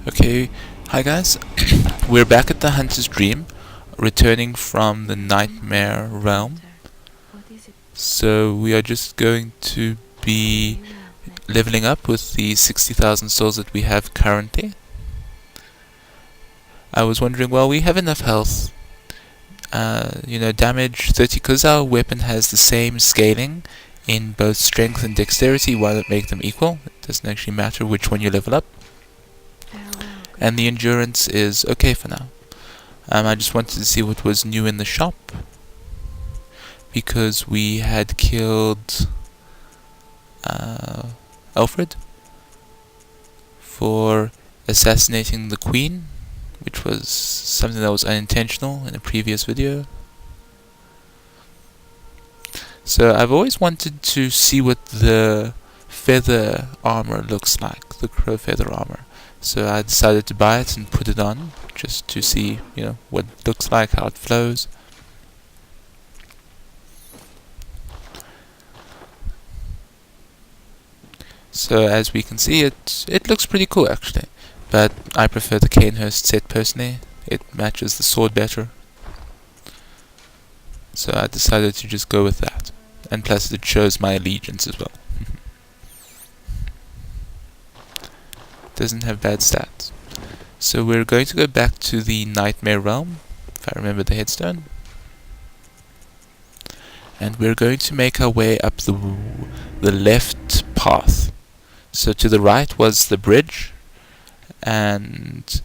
Okay, hi guys. We're back at the Hunter's Dream, returning from the Nightmare Realm. So we are just going to be leveling up with the 60,000 souls that we have currently. I was wondering, well, we have enough health. Damage 30, because our weapon has the same scaling in both strength and dexterity. Why not make them equal? It doesn't actually matter which one you level up. And the endurance is okay for now. I just wanted to see what was new in the shop, because we had killed Alfred for assassinating the Queen, which was something that was unintentional in a previous video. So I've always wanted to see what the feather armor looks like, the crow feather armor. So I decided to buy it and put it on, just to see, what it looks like, how it flows. So as we can see, it looks pretty cool actually, but I prefer the Canehurst set personally. It matches the sword better. So I decided to just go with that, and plus it shows my allegiance as well. Doesn't have bad stats. So we're going to go back to the Nightmare Realm, if I remember the headstone. And we're going to make our way up the left path. So to the right was the bridge, and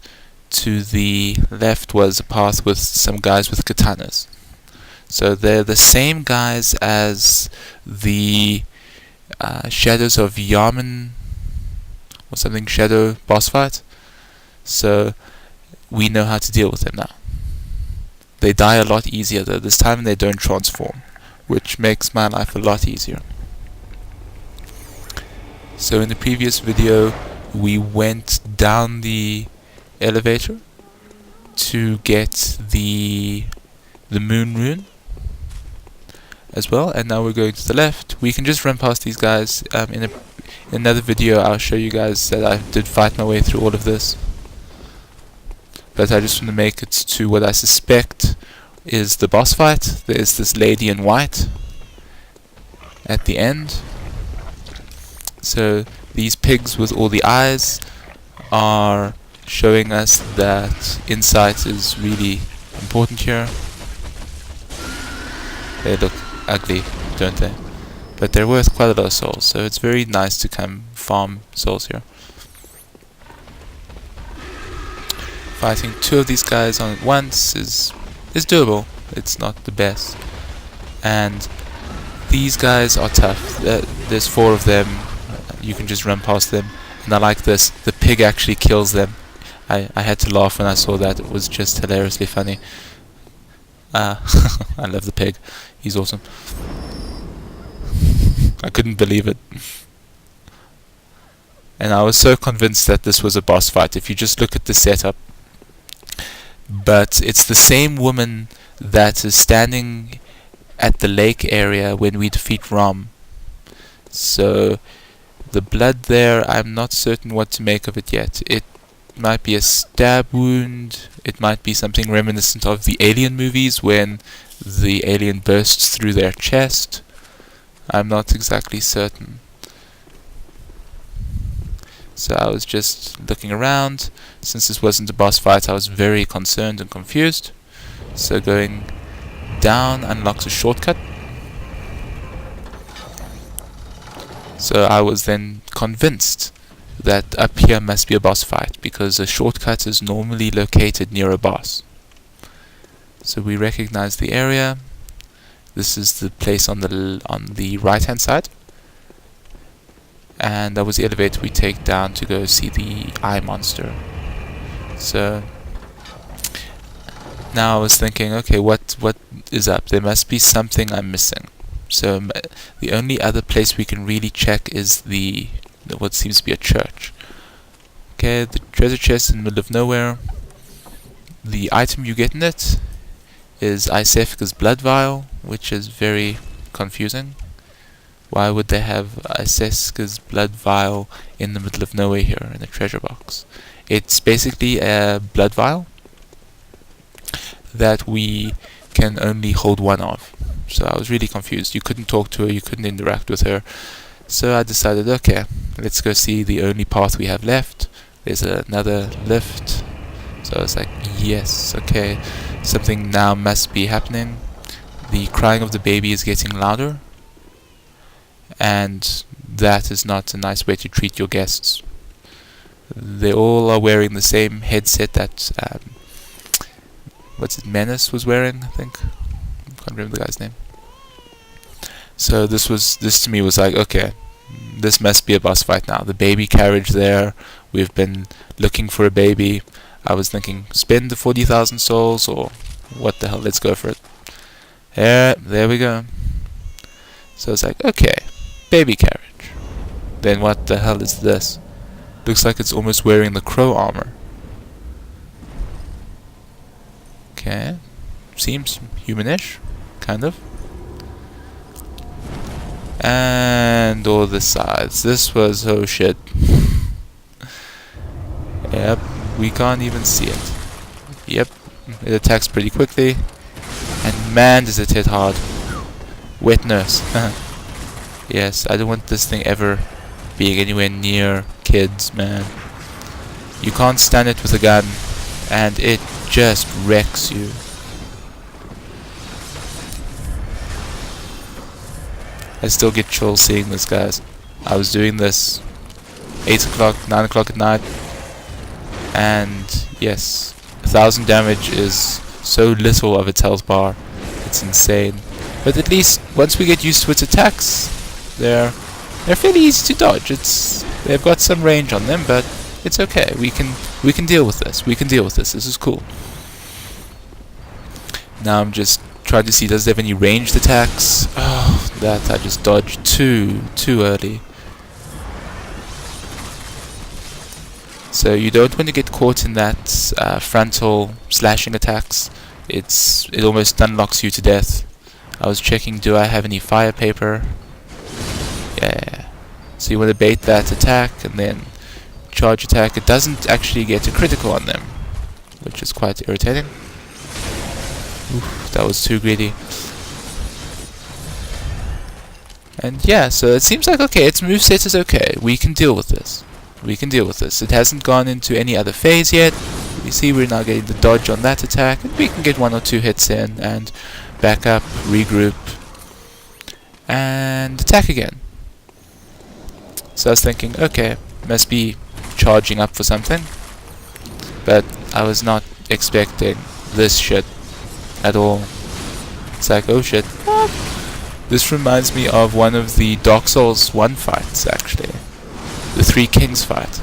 to the left was a path with some guys with katanas. So they're the same guys as the Shadows of Yarman or something shadow boss fight. So we know how to deal with them now. They die a lot easier though. This time they don't transform, which makes my life a lot easier. So in the previous video we went down the elevator to get the moon rune as well, and now we're going to the left. We can just run past these guys. In another video I'll show you guys that I did fight my way through all of this, but I just want to make it to what I suspect is the boss fight. There's this lady in white at the end. So these pigs with all the eyes are showing us that insight is really important here. They look ugly, don't they? But they're worth quite a lot of souls, so it's very nice to come farm souls here. Fighting two of these guys on at once is doable. It's not the best. And these guys are tough. There's 4 of them. You can just run past them. And I like this. The pig actually kills them. I had to laugh when I saw that. It was just hilariously funny. I love the pig. He's awesome. I couldn't believe it. And I was so convinced that this was a boss fight if you just look at the setup. But it's the same woman that is standing at the lake area when we defeat Rom. So the blood there, I'm not certain what to make of it yet. It might be a stab wound. It might be something reminiscent of the Alien movies when the alien bursts through their chest. I'm not exactly certain. So I was just looking around. Since this wasn't a boss fight, I was very concerned and confused. So going down unlocks a shortcut. So I was then convinced that up here must be a boss fight, because a shortcut is normally located near a boss. So we recognize the area. This is the place on the right hand side, and that was the elevator we take down to go see the eye monster. So now I was thinking, okay, what is up? There must be something I'm missing. So the only other place we can really check is what seems to be a church. Okay, the treasure chest in the middle of nowhere. The item you get in it is Isefka's blood vial, which is very confusing. Why would they have a Seska's blood vial in the middle of nowhere here in a treasure box? It's basically a blood vial that we can only hold one of. So I was really confused. You couldn't talk to her, you couldn't interact with her. So I decided, okay, let's go see the only path we have left. There's another lift. So I was like, yes, okay, something now must be happening. The crying of the baby is getting louder, and that is not a nice way to treat your guests. They all are wearing the same headset that Menace was wearing, I think. I can't remember the guy's name. So this to me was like, okay, this must be a boss fight now. The baby carriage there, we've been looking for a baby. I was thinking, spend the 40,000 souls, or what the hell, let's go for it. Yeah, there we go. So it's like, okay, baby carriage. Then what the hell is this? Looks like it's almost wearing the crow armor. Okay, seems humanish, kind of. And all the sides. This was, oh shit. Yep, we can't even see it. Yep, it attacks pretty quickly. And man, does it hit hard. Wet nurse. Yes, I don't want this thing ever being anywhere near kids, man. You can't stand it with a gun, and it just wrecks you. I still get chills seeing this, guys. I was doing this 8 o'clock, 9 o'clock at night, and yes, 1,000 damage is so little of its health bar. It's insane. But at least once we get used to its attacks, they're fairly easy to dodge. They've got some range on them, but it's okay. We can deal with this. We can deal with this. This is cool. Now I'm just trying to see, does it have any ranged attacks? Oh, that I just dodged too early. So you don't want to get caught in that frontal slashing attacks. It almost unlocks you to death. I was checking, do I have any fire paper? Yeah. So you want to bait that attack and then charge attack. It doesn't actually get a critical on them, which is quite irritating. Oof, that was too greedy. And yeah, so it seems like, okay, its moveset is okay. We can deal with this. We can deal with this. It hasn't gone into any other phase yet. You see, we're now getting the dodge on that attack, and we can get 1 or 2 hits in and back up, regroup, and attack again. So I was thinking, okay, must be charging up for something, but I was not expecting this shit at all. It's like, oh shit. This reminds me of one of the Dark Souls 1 fights, actually. The 3 Kings fight.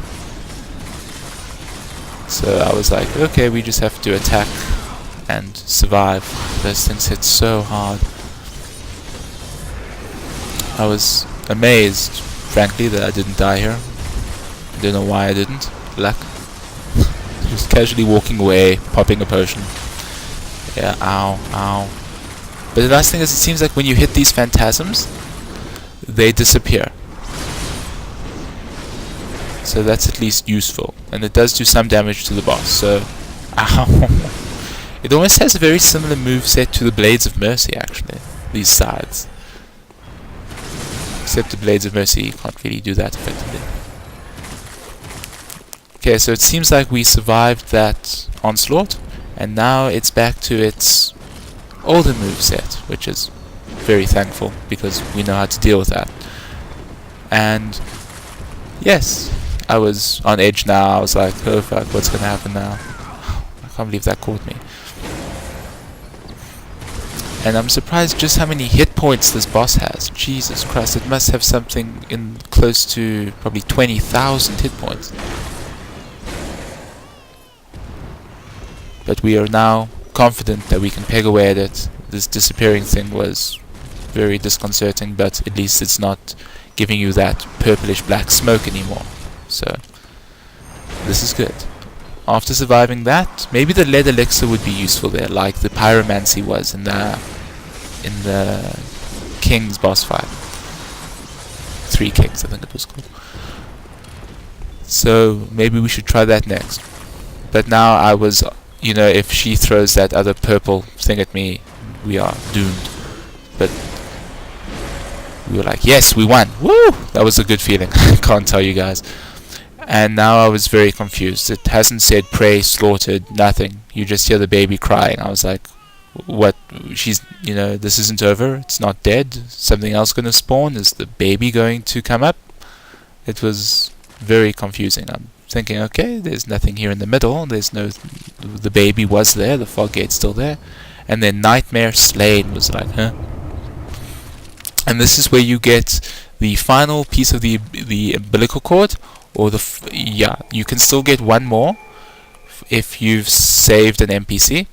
So I was like, okay, we just have to attack and survive. Those things hit so hard. I was amazed, frankly, that I didn't die here. I don't know why I didn't. Luck. Just casually walking away, popping a potion. Yeah, ow, ow. But the nice thing is, it seems like when you hit these phantasms, they disappear. So that's at least useful. And it does do some damage to the boss, so... Ow! It almost has a very similar moveset to the Blades of Mercy, actually. These sides. Except the Blades of Mercy can't really do that effectively. Okay, so it seems like we survived that onslaught, and now it's back to its older moveset, which is very thankful, because we know how to deal with that. And yes, I was on edge now. I was like, oh fuck, what's gonna happen now? I can't believe that caught me. And I'm surprised just how many hit points this boss has. Jesus Christ, it must have something in close to probably 20,000 hit points. But we are now confident that we can peg away at it. This disappearing thing was very disconcerting, but at least it's not giving you that purplish black smoke anymore. So this is good. After surviving that, maybe the lead elixir would be useful there, like the pyromancy was in the King's boss fight. Three Kings, I think it was called. So maybe we should try that next. But now I was, if she throws that other purple thing at me, we are doomed. But we were like, yes, we won. Woo! That was a good feeling. I can't tell you guys. And now I was very confused. It hasn't said prey, slaughtered, nothing. You just hear the baby crying. I was like, what? She's, this isn't over. It's not dead. Something else going to spawn? Is the baby going to come up? It was very confusing. I'm thinking, okay, there's nothing here in the middle. The baby was there. The fog gate's still there. And then Nightmare Slain was like, huh? And this is where you get the final piece of the umbilical cord, or you can still get one more if you've saved an NPC.